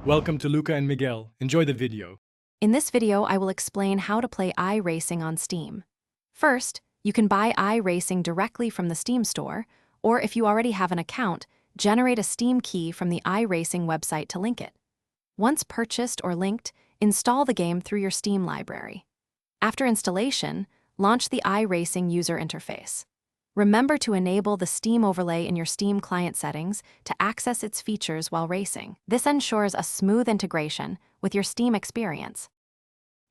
Welcome to Luca and Miguel. Enjoy the video. In this video, I will explain how to play iRacing on Steam. First, you can buy iRacing directly from the Steam store, or if you already have an account, generate a Steam key from the iRacing website to link it. Once purchased or linked, install the game through your Steam library. After installation, launch the iRacing user interface. Remember to enable the Steam overlay in your Steam client settings to access its features while racing. This ensures a smooth integration with your Steam experience.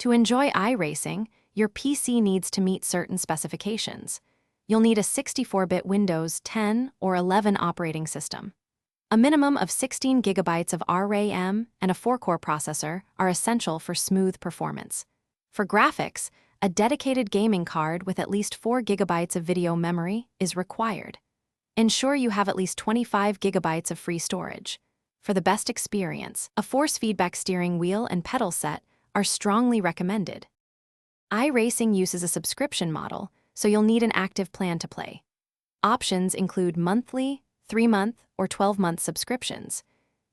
To enjoy iRacing, your PC needs to meet certain specifications. You'll need a 64-bit Windows 10 or 11 operating system. A minimum of 16 gigabytes of RAM and a 4-core processor are essential for smooth performance. For graphics, a dedicated gaming card with at least 4 gigabytes of video memory is required. Ensure you have at least 25 gigabytes of free storage. For the best experience, a force feedback steering wheel and pedal set are strongly recommended. iRacing uses a subscription model, so you'll need an active plan to play. Options include monthly, 3-month, or 12-month subscriptions.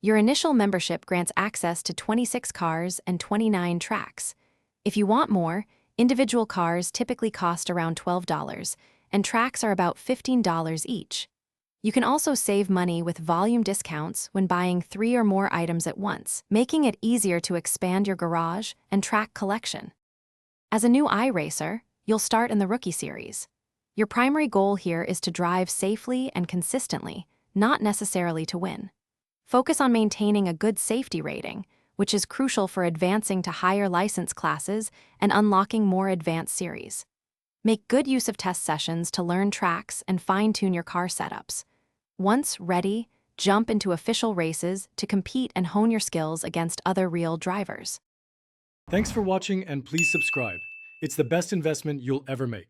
Your initial membership grants access to 26 cars and 29 tracks. If you want more, individual cars typically cost around $12, and tracks are about $15 each. You can also save money with volume discounts when buying 3 or more items at once, making it easier to expand your garage and track collection. As a new iRacer, you'll start in the Rookie Series. Your primary goal here is to drive safely and consistently, not necessarily to win. Focus on maintaining a good safety rating, which is crucial for advancing to higher license classes and unlocking more advanced series. Make good use of test sessions to learn tracks and fine-tune your car setups. Once ready, jump into official races to compete and hone your skills against other real drivers. Thanks for watching and please subscribe. It's the best investment you'll ever make.